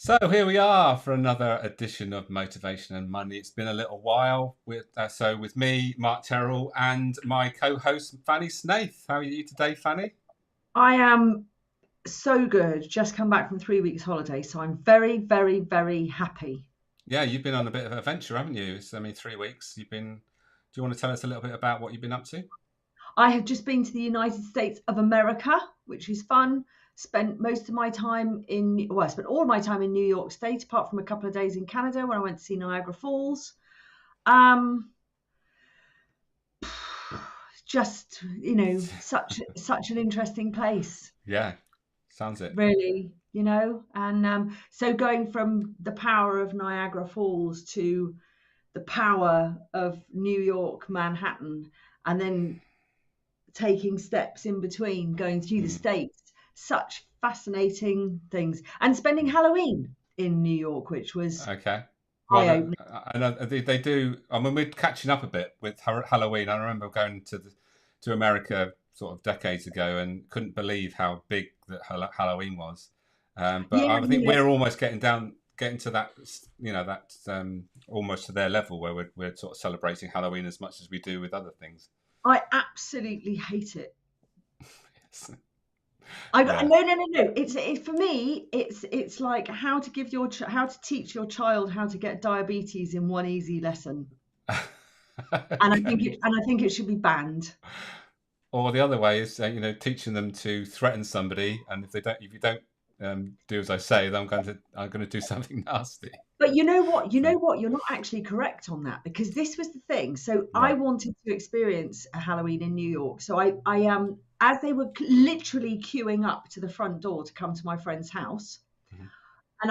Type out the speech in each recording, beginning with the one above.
So here we are for another edition of Motivation and Money. It's been a little while. With me, Mark Terrell, and my co-host Fanny Snaith. How are you today, Fanny? I am so good. Just come back from 3 weeks holiday, so I'm very, very, very happy. Yeah, you've been on a bit of an adventure, haven't you? It's only 3 weeks. You've been. Do you want to tell us a little bit about what you've been up to? I have just been to the United States of America, which is fun. Spent most of my time I spent all of my time in New York State, apart from a couple of days in Canada when I went to see Niagara Falls. Um, just such an interesting place. Yeah, sounds it. Really, and so going from the power of Niagara Falls to the power of New York, Manhattan, and then taking steps in between, going through the Mm, States, such fascinating things, and spending Halloween in New York, which was okay. Well, eye-opening. I know they do. I mean, we're catching up a bit with Halloween. I remember going to America sort of decades ago and couldn't believe how big that Halloween was. But Yeah, I think we're almost getting to that, that almost to their level where we're sort of celebrating Halloween as much as we do with other things. I absolutely hate it. Yes. I got Yeah. no, no, no, no. For me. It's like how to how to teach your child how to get diabetes in one easy lesson, and Okay. I think it should be banned. Or the other way is, teaching them to threaten somebody, and if you don't do as I say, then I'm going to do something nasty. But you know what? You So, know what? You're not actually correct on that, because this was the thing. So I right. wanted to experience a Halloween in New York. So I as they were literally queuing up to the front door to come to my friend's house, Mhm. and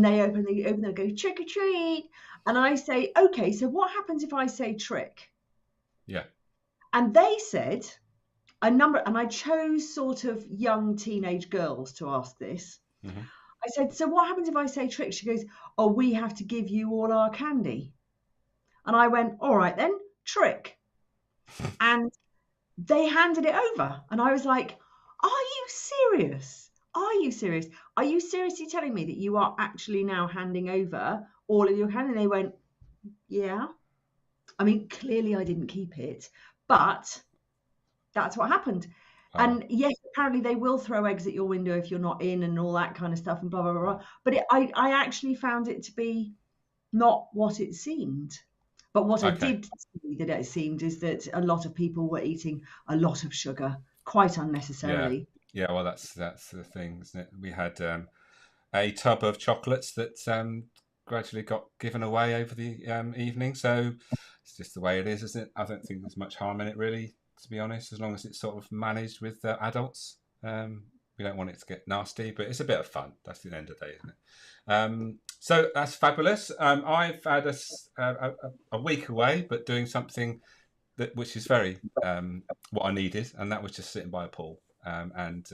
they go trick or treat, and I say, okay, so what happens if I say trick? Yeah. And they said a number, and I chose sort of young teenage girls to ask this. Hmm. I said, so what happens if I say trick? She goes, oh, we have to give you all our candy. And I went, all right then, trick. And they handed it over. And I was like, are you serious? Are you serious? Are you seriously telling me that you are actually now handing over all of your candy? And they went, yeah. I mean, clearly I didn't keep it, but that's what happened. Wow. And yes, apparently they will throw eggs at your window if you're not in and all that kind of stuff and blah, blah, blah, blah. But I actually found it to be not what it seemed. But what I Okay. did see that it seemed is that a lot of people were eating a lot of sugar quite Yeah. unnecessarily. Yeah. Well, that's the thing, isn't it? We had a tub of chocolates that gradually got given away over the evening. So it's just the way it is, isn't it? I don't think there's much harm in it, really, to be honest, as long as it's sort of managed with adults. We don't want it to get nasty, but it's a bit of fun. That's the end of the day, isn't it? So that's fabulous. I've had a week away, but doing something which is very what I needed, and that was just sitting by a pool and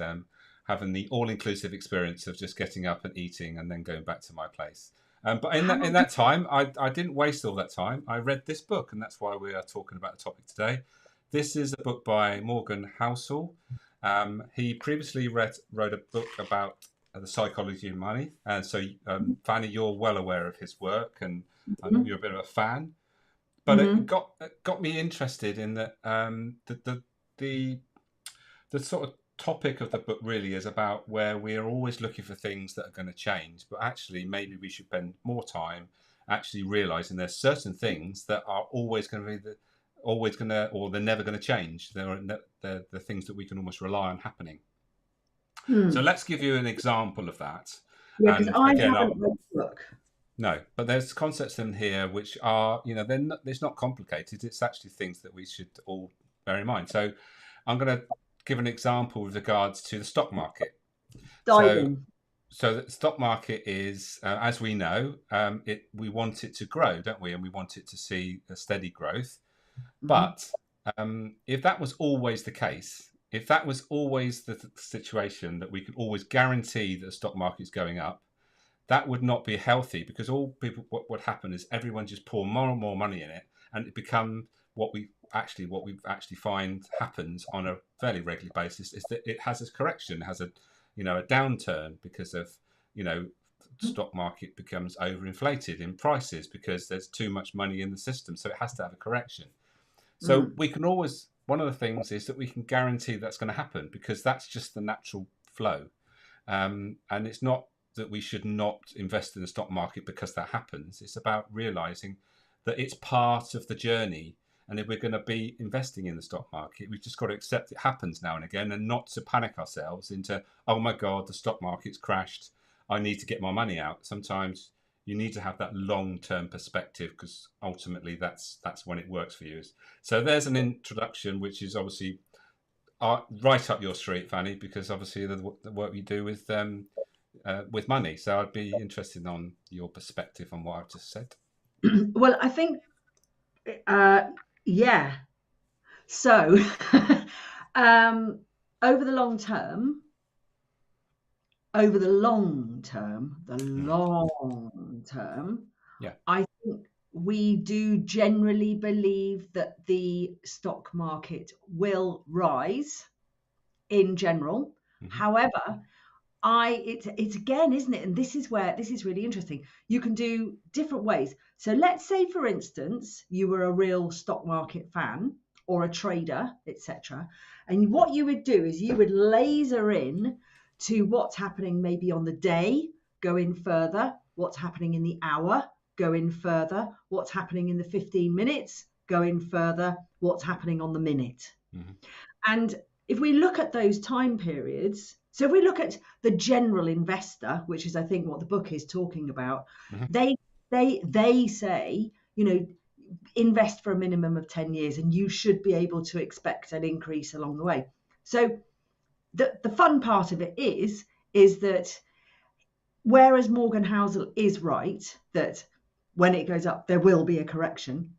having the all-inclusive experience of just getting up and eating and then going back to my place. But in How that time, I didn't waste all that time. I read this book, and that's why we are talking about the topic today. This is a book by Morgan Housel. He previously wrote a book about the psychology of money, and so Fanny, you're well aware of his work, and I know Mhm, you're a bit of a fan. But mhm. it got me interested in that the the sort of topic of the book really is about where we're always looking for things that are going to change, but actually maybe we should spend more time actually realizing there's certain things that are always going to be always going to, or they're never going to change. They're the things that we can almost rely on happening. So Hmm. let's give you an example of that. Yeah, because And I again, haven't read the book. no, but there's concepts in here which are, it's not complicated. It's actually things that we should all bear in mind. So I'm going to give an example with regards to the stock market. Dive So, in. so the stock market is, as we know, we want it to grow, don't we? And we want it to see a steady growth. Hmm. But if that was always the case, if that was always the situation that we could always guarantee that the stock market is going up, that would not be healthy because all people what would happen is everyone just pour more and more money in it, and it becomes what we actually find happens on a fairly regular basis is that it has a correction, has a a downturn because of you know stock market becomes overinflated in prices because there's too much money in the system, so it has to have a correction. So we can always, one of the things is that we can guarantee that's going to happen because that's just the natural flow. And it's not that we should not invest in the stock market because that happens. It's about realizing that it's part of the journey. And if we're going to be investing in the stock market, we've just got to accept it happens now and again and not to panic ourselves into, oh my God, the stock market's crashed. I need to get my money out. Sometimes you need to have that long-term perspective because ultimately that's when it works for you. So there's an introduction, which is obviously right up your street, Fanny, because obviously the work you do with money. So I'd be interested on your perspective on what I've just said. Well, I think, yeah. So, over the long term, Yeah. I think we do generally believe that the stock market will rise in general. However, it's again, isn't it? And this is really interesting. You can do different ways. So let's say, for instance, you were a real stock market fan or a trader, etc. And what you would do is you would laser in to what's happening maybe on the day, go in further, what's happening in the hour, go in further, what's happening in the 15 minutes, go in further, what's happening on the minute. And if we look at those time periods, so if we look at the general investor, which is I think what the book is talking about, they say, invest for a minimum of 10 years and you should be able to expect an increase along the way. So the fun part of it is that whereas Morgan Housel is right that when it goes up there will be a correction,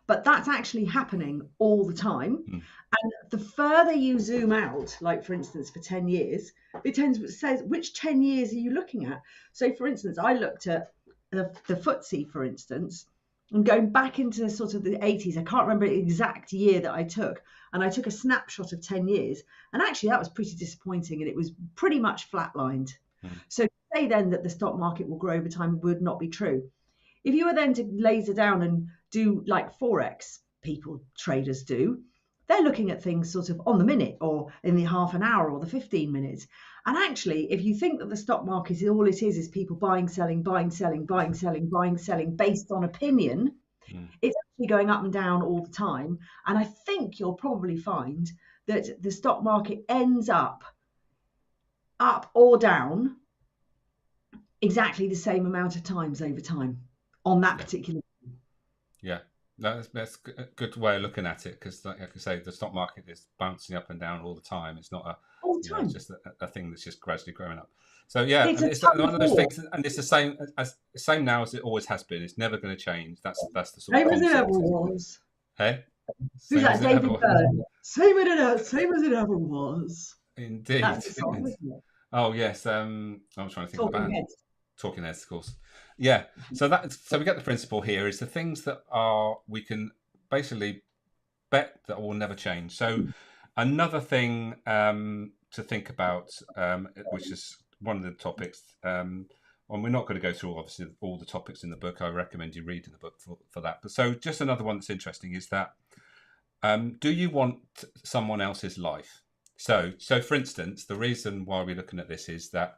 but that's actually happening all the time. And the further you zoom out, like for instance for 10 years, it says which 10 years are you looking at. So for instance, I looked at the FTSE, for instance, and going back into sort of the 80s, I can't remember the exact year that I took, and I took a snapshot of 10 years, and actually that was pretty disappointing, and it was pretty much flatlined. So to say then that the stock market will grow over time would not be true. If you were then to laser down and do like Forex traders do, they're looking at things sort of on the minute or in the half an hour or the 15 minutes. And actually, if you think that the stock market is all it is people buying, selling, buying, selling, buying, selling, buying, selling based on opinion, it's actually going up and down all the time. And I think you'll probably find that the stock market ends up or down exactly the same amount of times over time on that particular. Yeah. That's a good way of looking at it because, like I say, the stock market is bouncing up and down all the time. It's not it's just a thing that's just gradually growing up. So it's one of those things, and it's the same now as it always has been. It's never going to change. That's the sort of concept. Same as it ever was. Hey, who's that? David Byrne. Same as it ever was. Indeed. That's the song, isn't it? Oh yes. I'm trying to think of the band. Heads. Talking Heads, of course. Yeah. So we get the principle here is the things that we can basically bet that will never change. So another thing to think about, which is one of the topics, and we're not going to go through obviously all the topics in the book. I recommend you reading the book for that. But so just another one that's interesting is that do you want someone else's life? So for instance, the reason why we're looking at this is that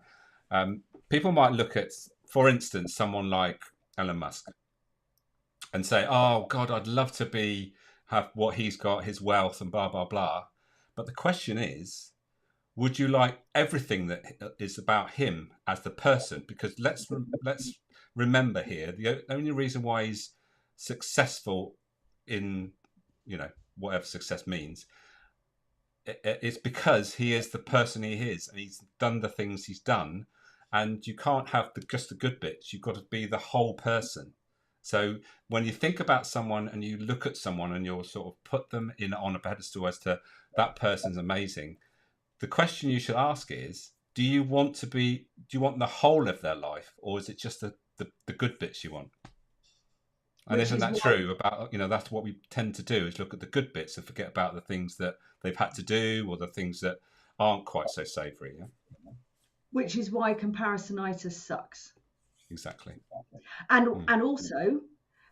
people might look at, for instance, someone like Elon Musk and say, oh, God, I'd love to have what he's got, his wealth and blah, blah, blah. But the question is, would you like everything that is about him as the person? Because let's remember here, the only reason why he's successful in, whatever success means, it's because he is the person he is and he's done the things he's done. And you can't have just the good bits. You've got to be the whole person. So when you think about someone and you look at someone and you'll sort of put them on a pedestal as to that person's amazing, the question you should ask is, do you want the whole of their life, or is it just the good bits you want? And isn't that true about, that's what we tend to do, is look at the good bits and forget about the things that they've had to do or the things that aren't quite so savoury. Yeah? which is why comparisonitis sucks. Exactly. And also,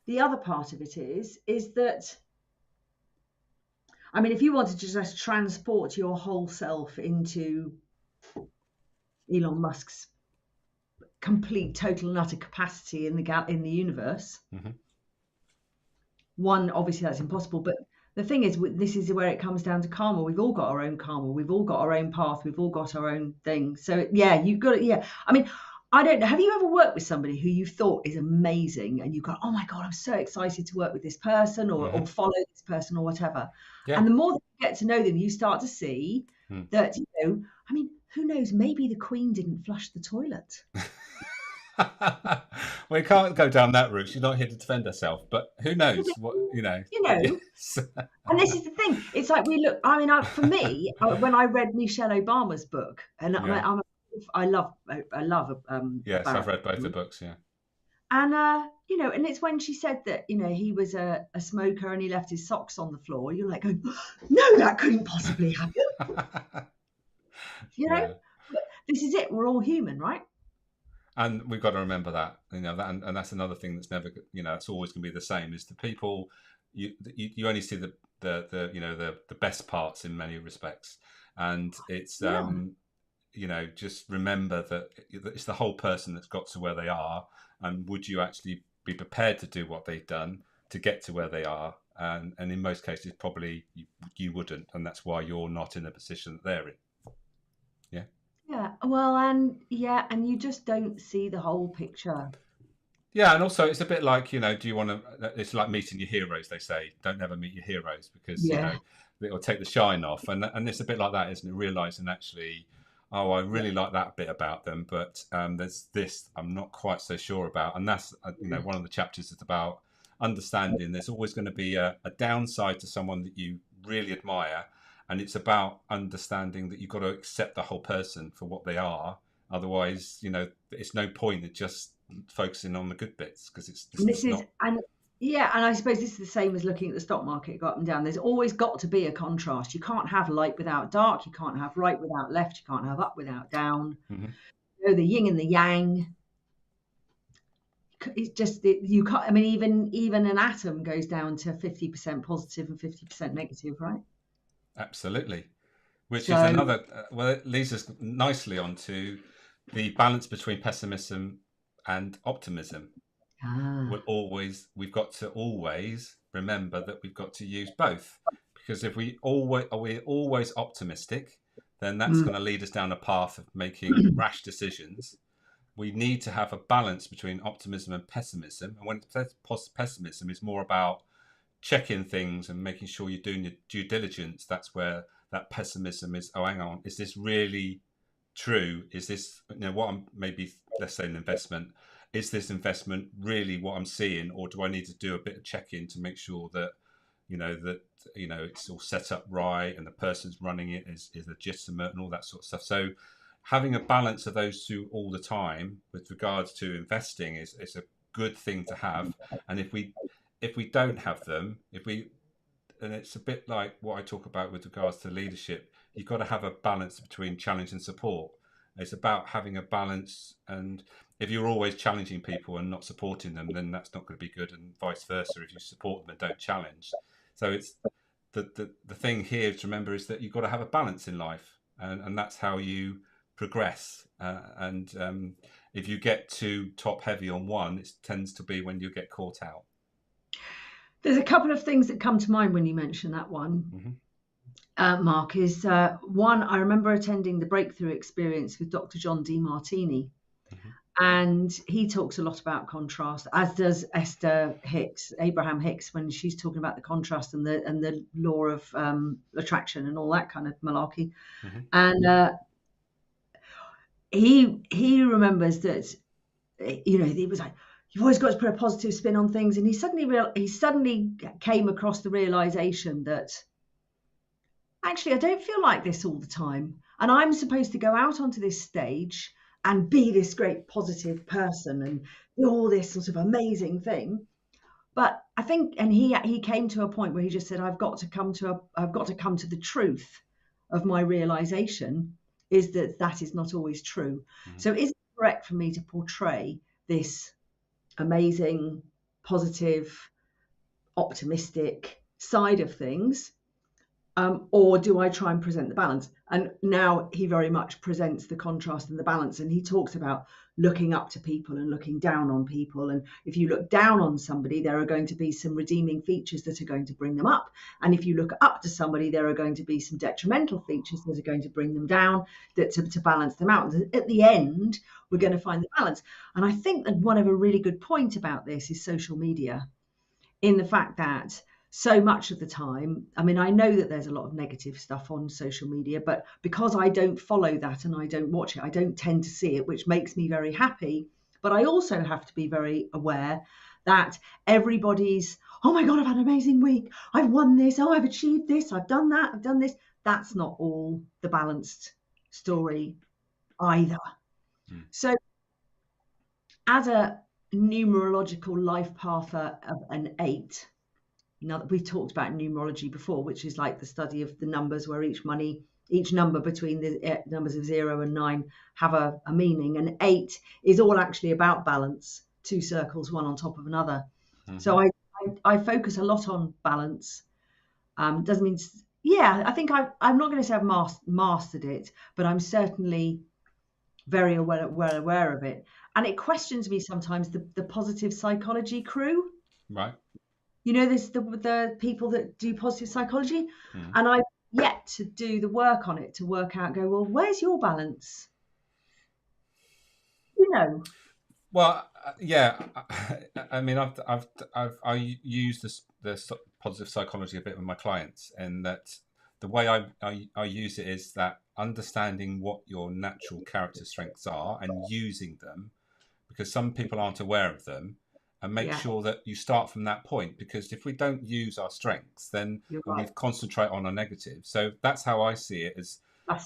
the other part of it is that, I mean, if you wanted to just transport your whole self into Elon Musk's complete, total, and utter capacity in the universe, one, obviously that's impossible. But the thing is, this is where it comes down to karma. We've all got our own karma. We've all got our own path. We've all got our own thing. So yeah, you've got it. Yeah, I mean, I don't know. Have you ever worked with somebody who you thought is amazing, and you go, "Oh my God, I'm so excited to work with this person, or follow this person, or whatever." Yeah. And the more that you get to know them, you start to see that, I mean, who knows? Maybe the Queen didn't flush the toilet. We can't go down that route. She's not here to defend herself, but who knows? What Yes. And this is the thing. It's like I mean, for me, when I read Michelle Obama's book, and I love Yes, Barack I've read both Obama. the books. Yeah. And and it's when she said that he was a smoker and he left his socks on the floor. You're like going, no, that couldn't possibly happen. But this is it. We're all human, right? And we've got to remember that, that, and that's another thing that's never, it's always going to be the same. Is the people you only see the best parts in many respects, and it's just remember that it's the whole person that's got to where they are, and would you actually be prepared to do what they've done to get to where they are? And in most cases, probably you wouldn't, and that's why you're not in the position that they're in. Yeah. Yeah, well, and you just don't see the whole picture. Yeah, and also it's a bit like, do you want to? It's like meeting your heroes. They say, don't ever meet your heroes because it'll take the shine off, and it's a bit like that, isn't it? Realizing actually, oh, I really like that bit about them, but there's this I'm not quite so sure about, and that's one of the chapters is about understanding. There's always going to be a downside to someone that you really admire. And it's about understanding that you've got to accept the whole person for what they are. Otherwise, it's no point in just focusing on the good bits because it's not. And I suppose this is the same as looking at the stock market, go up and down. There's always got to be a contrast. You can't have light without dark. You can't have right without left. You can't have up without down. The yin and the yang. It's just you can't. I mean, even an atom goes down to 50% positive and 50% negative, right? Absolutely, which is another. Well, it leads us nicely onto the balance between pessimism and optimism. We've got to always remember that we've got to use both, because if we're always optimistic, then that's going to lead us down a path of making rash decisions. We need to have a balance between optimism and pessimism, and when pessimism is more about checking things and making sure you're doing your due diligence, that's where that pessimism is. Oh, hang on, is this really true? Is this what I'm maybe, let's say an investment, is this investment really what I'm seeing, or do I need to do a bit of checking to make sure that it's all set up right and the person's running it is legitimate and all that sort of stuff. So having a balance of those two all the time with regards to investing is a good thing to have. And if we don't have them, and it's a bit like what I talk about with regards to leadership, you've got to have a balance between challenge and support. It's about having a balance, and if you're always challenging people and not supporting them, then that's not going to be good, and vice versa if you support them and don't challenge. So it's the thing here to remember is that you've got to have a balance in life, and that's how you progress. And if you get too top heavy on one, it tends to be when you get caught out. There's a couple of things that come to mind when you mention that one, Mark, is one, I remember attending the Breakthrough Experience with Dr. John Demartini, and he talks a lot about contrast, as does Abraham Hicks, when she's talking about the contrast and the law of attraction and all that kind of malarkey. And he remembers that, he was like, you've always got to put a positive spin on things. And he suddenly came across the realization that actually I don't feel like this all the time. And I'm supposed to go out onto this stage and be this great positive person and do all this sort of amazing thing. But I think, and he came to a point where he just said, I've got to come to the truth of my realization. is that that is not always true. Mm-hmm. So is it correct for me to portray this amazing, positive, optimistic side of things? Or do I try and present the balance? And now he very much presents the contrast and the balance. And he talks about looking up to people and looking down on people. And if you look down on somebody, there are going to be some redeeming features that are going to bring them up. And if you look up to somebody, there are going to be some detrimental features that are going to bring them down, that to balance them out. And at the end, we're going to find the balance. And I think that one of a really good point about this is social media, in the fact that so much of the time, I mean, I know that there's a lot of negative stuff on social media, but because I don't follow that and I don't watch it, I don't tend to see it, which makes me very happy. But I also have to be very aware that everybody's, oh my God, I've had an amazing week. I've won this. Oh, I've achieved this. I've done that. I've done this. That's not all the balanced story either. Mm. So as a numerological life path of an 8, now that we've talked about numerology before, which is like the study of the numbers, where each number between the numbers of 0 and 9 have a meaning, and 8 is all actually about balance, 2 circles, one on top of another. Mm-hmm. So I focus a lot on balance. Doesn't mean, I think I'm not going to say I've mastered it, but I'm certainly very well aware of it. And it questions me sometimes, the positive psychology crew. Right. You know, there's the people that do positive psychology, and I've yet to do the work on it to work out, go, well, where's your balance? You know. Well, yeah. I mean, I use the positive psychology a bit with my clients, and that the way I use it is that understanding what your natural character strengths are and using them, because some people aren't aware of them. And make sure that you start from that point, because if we don't use our strengths, then we concentrate on our negatives. So that's how I see it: as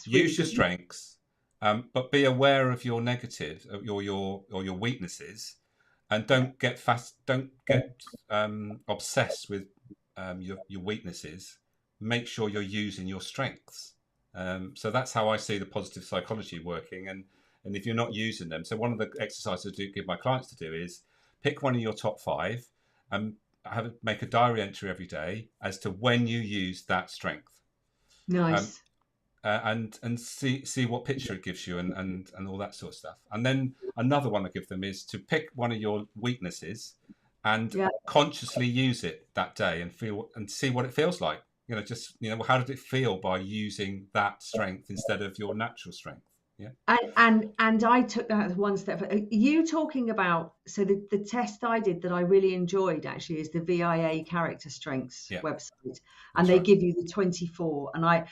use your strengths, but be aware of your negatives, or your weaknesses, and don't get obsessed with your weaknesses. Make sure you're using your strengths. So that's how I see the positive psychology working. And if you're not using them, so one of the exercises I do give my clients to do is pick one of your top 5 and make a diary entry every day as to when you use that strength. Nice. And see what picture it gives you, and all that sort of stuff. And then another one I give them is to pick one of your weaknesses and consciously use it that day and see what it feels like. How did it feel by using that strength instead of your natural strength? Yeah. And I took that one step. Are you talking about, so the test I did that I really enjoyed actually is the VIA character strengths website, and they give you the 24. And I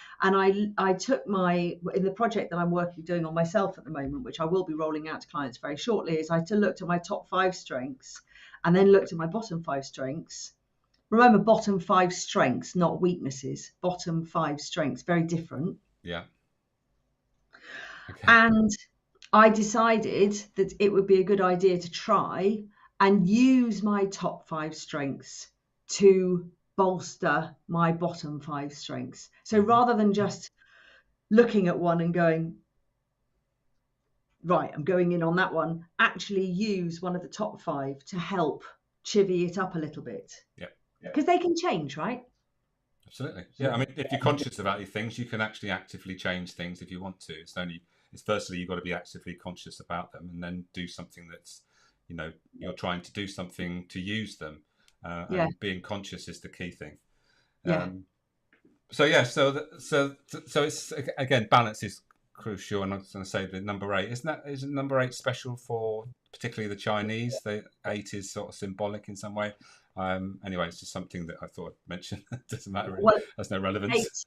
took in the project that I'm doing on myself at the moment, which I will be rolling out to clients very shortly, is I looked at my top 5 strengths and then looked at my bottom 5 strengths. Remember, bottom 5 strengths, not weaknesses. Bottom 5 strengths, very different. Yeah. Okay. And I decided that it would be a good idea to try and use my top 5 strengths to bolster my bottom 5 strengths. So rather than just looking at one and going, right, I'm going in on that one, actually use one of the top 5 to help chivvy it up a little bit. Yeah. Because they can change, right? Absolutely. Yeah. I mean, if you're conscious about these things, you can actually actively change things if you want to. It's firstly, you've got to be actively conscious about them, and then do something that's, you're trying to do something to use them. And being conscious is the key thing. So it's, again, balance is crucial. And I was going to say the number 8, isn't number 8 special for particularly the Chinese? The 8 is sort of symbolic in some way. Anyway, it's just something that I thought I'd mention. It doesn't matter. Really. Well, there's no relevance.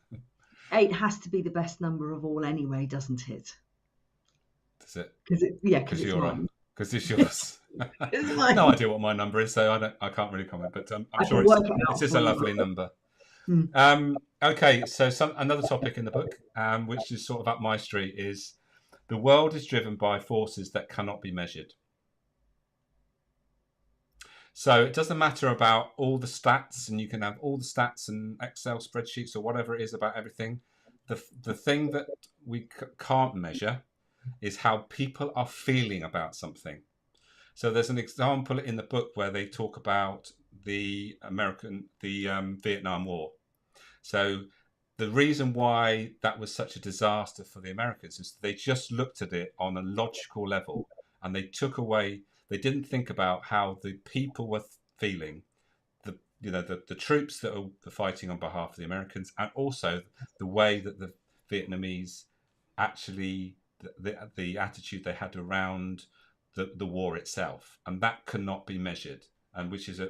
8 has to be the best number of all anyway, doesn't it? Does it? Because you're on. Because it's yours. No idea what my number is, so I can't really comment. But I'm sure it's just a lovely number. Okay, so another topic in the book, which is sort of up my street, is the world is driven by forces that cannot be measured. So it doesn't matter about all the stats, and you can have all the stats and Excel spreadsheets or whatever it is about everything. the thing that we can't measure is how people are feeling about something. So there's an example in the book where they talk about the Vietnam War. So the reason why that was such a disaster for the Americans is they just looked at it on a logical level, and they didn't think about how the people were feeling, the troops that are fighting on behalf of the Americans, and also the way that the Vietnamese actually the attitude they had around the war itself, and that cannot be measured, and which is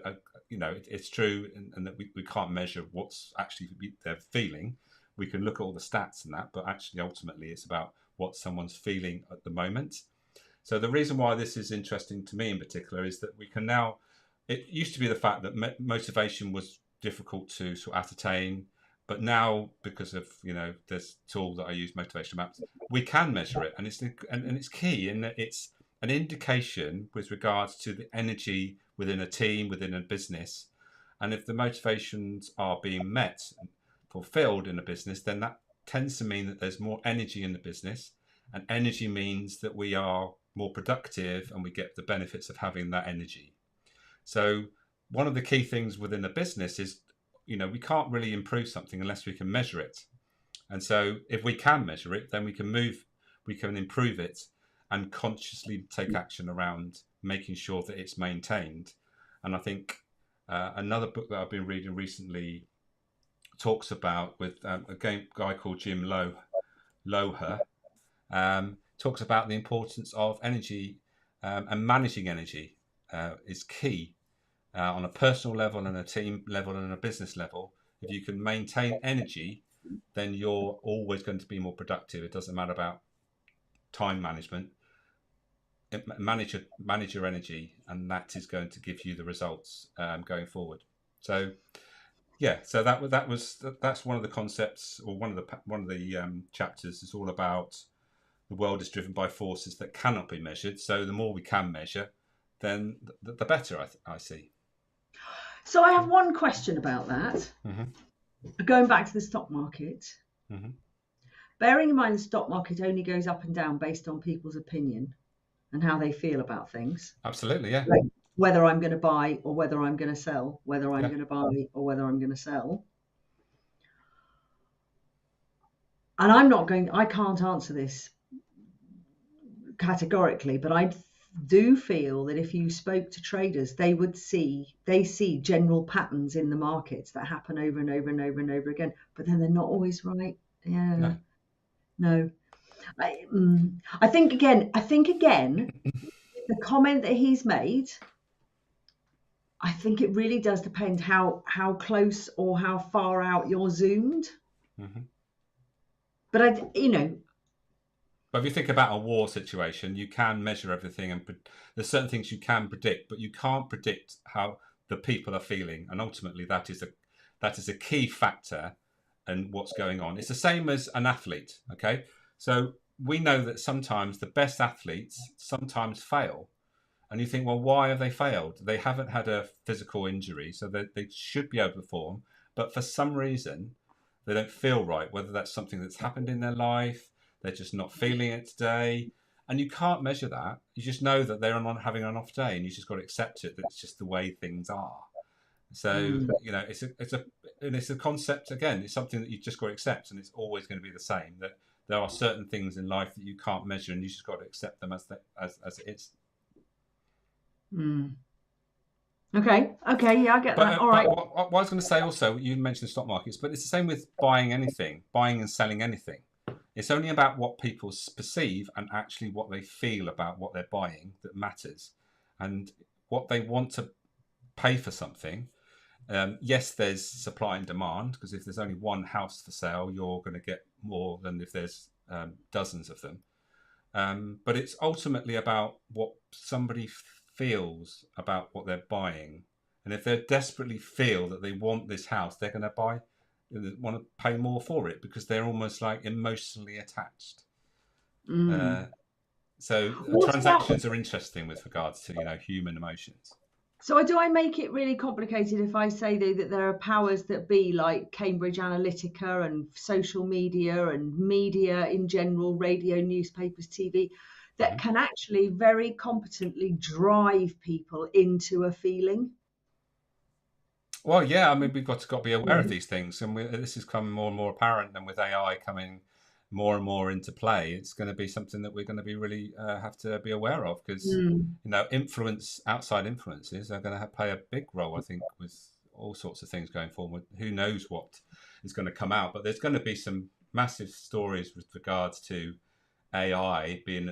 it's true, and that we can't measure what's actually they're feeling. We can look at all the stats and that, but actually ultimately it's about what someone's feeling at the moment. So the reason why this is interesting to me in particular is that we can now, it used to be the fact that motivation was difficult to sort of ascertain, but now because of this tool that I use, motivation maps, we can measure it, and it's key in that it's an indication with regards to the energy within a team, within a business. And if the motivations are being met and fulfilled in a business, then that tends to mean that there's more energy in the business. And energy means that we are more productive and we get the benefits of having that energy. So one of the key things within a business is, we can't really improve something unless we can measure it. And so if we can measure it, then we can improve it and consciously take action around making sure that it's maintained. And I think another book that I've been reading recently talks about, with a guy called Jim Loher, talks about the importance of energy, and managing energy is key on a personal level and a team level and a business level. If you can maintain energy, then you're always going to be more productive. It doesn't matter about time management. Manage your energy, and that is going to give you the results going forward. So so that's one of the concepts, or one of the chapters is all about the world is driven by forces that cannot be measured. So the more we can measure, then the better, I see. So I have one question about that. Mm-hmm. Going back to the stock market. Mm-hmm. Bearing in mind the stock market only goes up and down based on people's opinion and how they feel about things. Absolutely, yeah. Like whether I'm going to buy or whether I'm going to sell, whether I'm going to buy or whether I'm going to sell. And I can't answer this categorically, but I do feel that if you spoke to traders, they see general patterns in the markets that happen over and over and over and over again, but then they're not always right. Yeah. No. I think again, the comment that he's made, I think it really does depend how close or how far out you're zoomed. Mm-hmm. But But if you think about a war situation, you can measure everything, and there's certain things you can predict, but you can't predict how the people are feeling, and ultimately that is a key factor in what's going on. It's the same as an athlete, okay? So we know that sometimes the best athletes sometimes fail, and you think, well, why have they failed? They haven't had a physical injury, so they should be able to perform, but for some reason they don't feel right, whether that's something that's happened in their life, they're just not feeling it today, and you can't measure that. You just know that they're not having an off day, and you just got to accept it, that it's just the way things are. So it's a concept. Again, it's something that you just got to accept, and it's always going to be the same. That there are certain things in life that you can't measure, and you just got to accept them as it is. Okay, yeah, I get that. All right. What I was going to say also, you mentioned the stock markets, but it's the same with buying and selling anything. It's only about what people perceive and actually what they feel about what they're buying that matters, and what they want to pay for something. Yes, there's supply and demand, because if there's only one house for sale, you're going to get more than if there's dozens of them. But it's ultimately about what somebody feels about what they're buying. And if they desperately feel that they want this house, they're going to buy, they want to pay more for it, because they're almost like emotionally attached. So transactions are interesting with regards to human emotions. So do I make it really complicated if I say though that there are powers that be like Cambridge Analytica and social media and media in general, radio, newspapers, TV, that Hmm. can actually very competently drive people into a feeling? Well, yeah, I mean, we've got to be aware of Mm. these things, and this is becoming more and more apparent. And with AI coming more and more into play, it's going to be something that we're going to be really have to be aware of, because Mm. outside influences are going to play a big role. I think with all sorts of things going forward. Who knows what is going to come out? But there's going to be some massive stories with regards to AI being,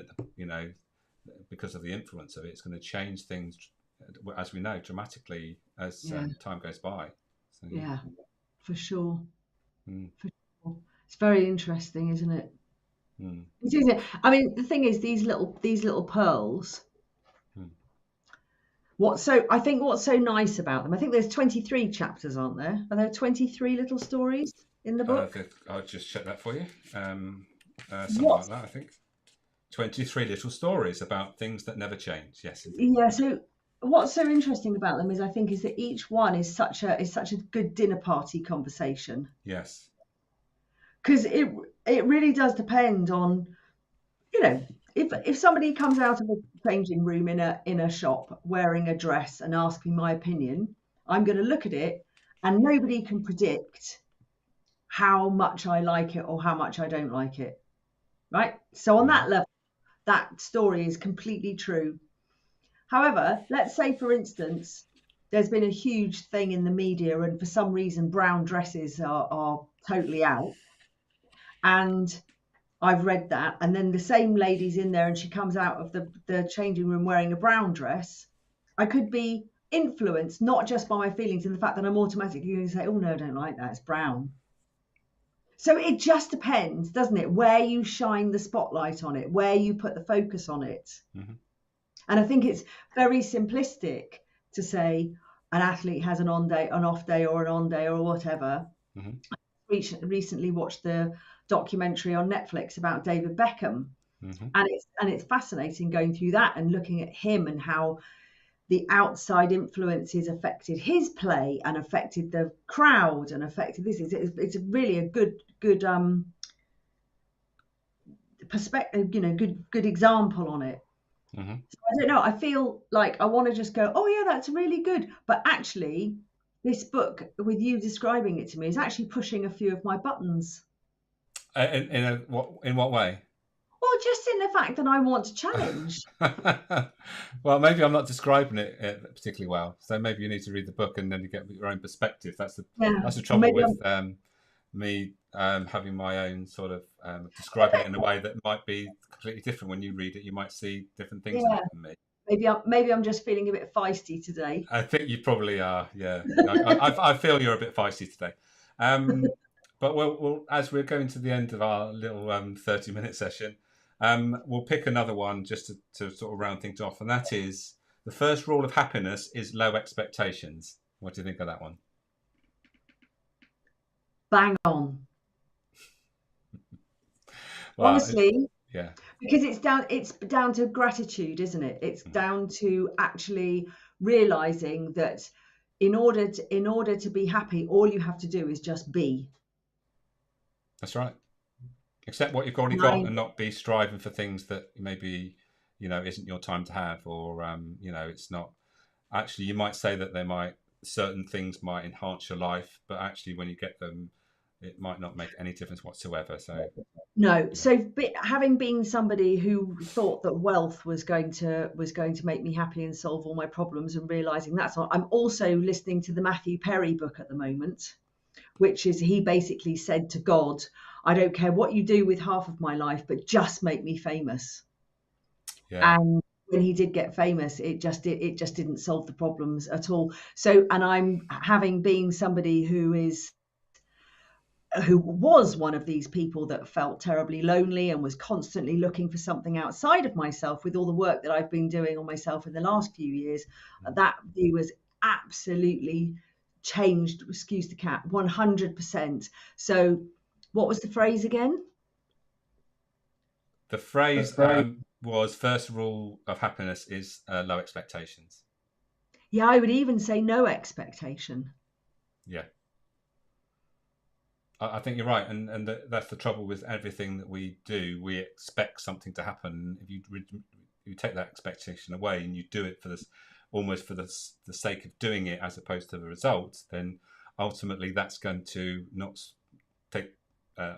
because of the influence of it, it's going to change things, as we know, dramatically as Yeah, time goes by. So yeah. yeah, for sure. Mm, For sure. It's very interesting, isn't it? mm, It is. I mean, the thing is, these little pearls. mm. I think what's so nice about them, I think there's 23 chapters, aren't there? Are there 23 little stories in the book? I'll just check that for you. Something What? like that, I think. 23 little stories about things that never change. Yes, indeed. Yeah, so what's so interesting about them is I think is that each one is such a good dinner party conversation, Yes. because it really does depend on, you know, if somebody comes out of a changing room in a shop wearing a dress and asks me my opinion, I'm going to look at it, and nobody can predict how much I like it or how much I don't like it, right? So on Hmm. that level, that story is completely true. However, let's say, for instance, there's been a huge thing in the media, and for some reason, brown dresses are totally out. And I've read that. And then the same lady's in there and she comes out of the changing room wearing a brown dress. I could be influenced not just by my feelings and the fact that I'm automatically going to say, oh, no, I don't like that. It's brown. So it just depends, doesn't it? Where you shine the spotlight on it, where you put the focus on it. Hmm. And I think it's very simplistic to say an athlete has an on day, an off day, or an on day, or whatever. Hmm. Recently watched the documentary on Netflix about David Beckham, Hmm. and it's fascinating going through that and looking at him and how the outside influences affected his play and affected the crowd and affected this. It's really a good perspective, good example on it. Hmm. So I don't know. I feel like I want to just go, oh yeah, that's really good. But actually, this book, with you describing it to me, is actually pushing a few of my buttons. In what way? Well, just in the fact that I want to challenge. Well, maybe I'm not describing it particularly well. So maybe you need to read the book and then you get your own perspective. Yeah. That's the Or trouble maybe with I'm me having my own sort of describing it in a way that might be completely different. When you read it, you might see different things in yeah. it than me. Maybe I'm just feeling a bit feisty today. I think you probably are. Yeah, I feel you're a bit feisty today. Um, but as we're going to the end of our little 30-minute session, we'll pick another one just to sort of round things off, and that is the first rule of happiness is low expectations. What do you think of that one? Bang on. Well, Honestly, yeah. because it's down to gratitude, isn't it? It's Mhm. down to actually realizing that in order to be happy, all you have to do is just be. That's right. Accept what you've already And got I and not be striving for things that maybe isn't your time to have, or it's not. Actually, you might say that certain things might enhance your life, but actually when you get them, it might not make any difference whatsoever. So No. yeah. So having been somebody who thought that wealth was going to make me happy and solve all my problems, and realizing that's not, I'm also listening to the Matthew Perry book at the moment, which is he basically said to God, I don't care what you do with half of my life, but just make me famous. Yeah. And when he did get famous, it just didn't solve the problems at all. So, and I'm having been somebody who was one of these people that felt terribly lonely and was constantly looking for something outside of myself. With all the work that I've been doing on myself in the last few years, that view was absolutely changed, excuse the cat, 100%. So what was the phrase again? The phrase was first rule of happiness is low expectations. Yeah, I would even say no expectation. Yeah. I think you're right, and that's the trouble with everything that we do. We expect something to happen. If you take that expectation away and you do it for this, almost for the sake of doing it, as opposed to the results, then ultimately that's going to not take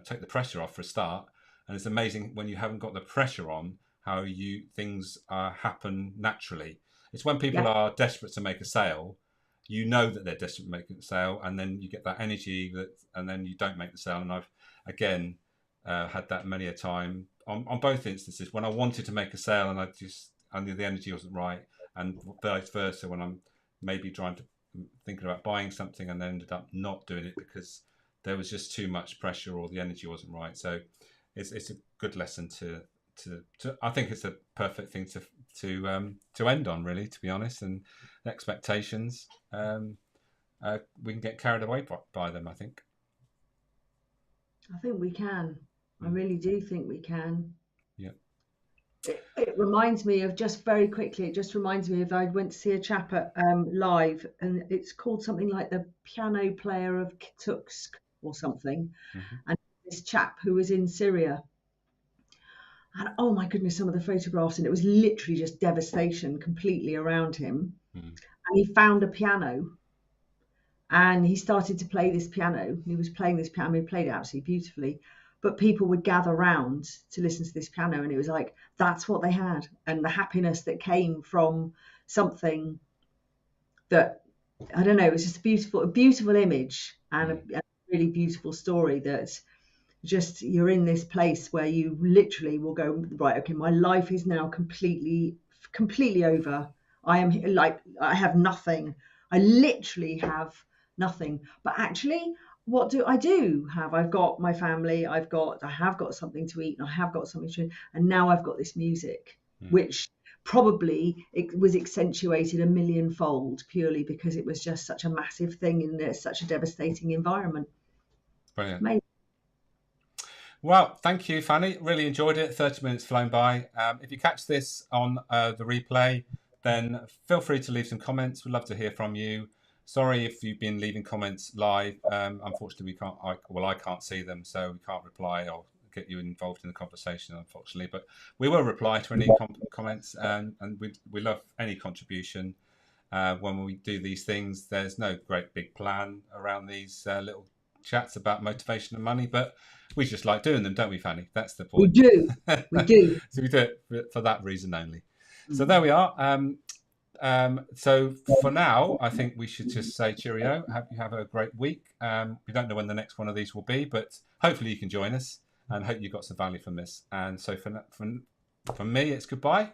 take the pressure off for a start. And it's amazing when you haven't got the pressure on how you things happen naturally. It's when people Yeah, are desperate to make a sale, you know that they're desperate to make a sale, and then you get that energy that, and then you don't make the sale. And I've again had that many a time on both instances when I wanted to make a sale and I knew the energy wasn't right, and vice versa when I'm maybe trying to thinking about buying something and then ended up not doing it because there was just too much pressure or the energy wasn't right. So it's a good lesson to I think it's a perfect thing to end on, really, to be honest. And expectations, we can get carried away by them, I think. I think we can. I Mm. really do think we can. Yeah. It reminds me of, just very quickly, it just reminds me of, I went to see a chap at live, and it's called something like The Piano Player of Kitutsk or something. Mm-hmm. And this chap who was in Syria, and oh my goodness, some of the photographs, and it was literally just devastation completely around him. Mm. And he found a piano and he started to play this piano. He was playing this piano, he played it absolutely beautifully. But people would gather round to listen to this piano, and it was like that's what they had, and the happiness that came from something that, I don't know, it was just a beautiful image and Mm. a really beautiful story that just, you're in this place where you literally will go, right, okay, my life is now completely over. I am like, I have nothing. I literally have nothing. But actually, what do I do have? I've got my family, I have got something to eat, and I have got something to, and now I've got this music, Mm. which probably it was accentuated a millionfold purely because it was just such a massive thing in such a devastating environment. Brilliant. Amazing. Well, thank you, Fanny. Really enjoyed it. 30 minutes flown by. If you catch this on the replay, then feel free to leave some comments. We'd love to hear from you. Sorry if you've been leaving comments live. Unfortunately, we can't. I can't see them, so we can't reply or get you involved in the conversation, unfortunately. But we will reply to any comments, and we love any contribution. When we do these things, there's no great big plan around these little chats about motivation and money, but we just like doing them, don't we, Fanny? That's the We point. do. We do. So we do it for that reason only. So Mm. there we are. So for now, I think we should just say cheerio. Have a great week. We don't know when the next one of these will be, but hopefully you can join us, and hope you got some value from this. And so for me, it's goodbye.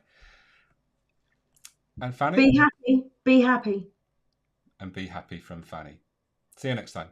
And Fanny? Be happy. Be happy. And be happy from Fanny. See you next time.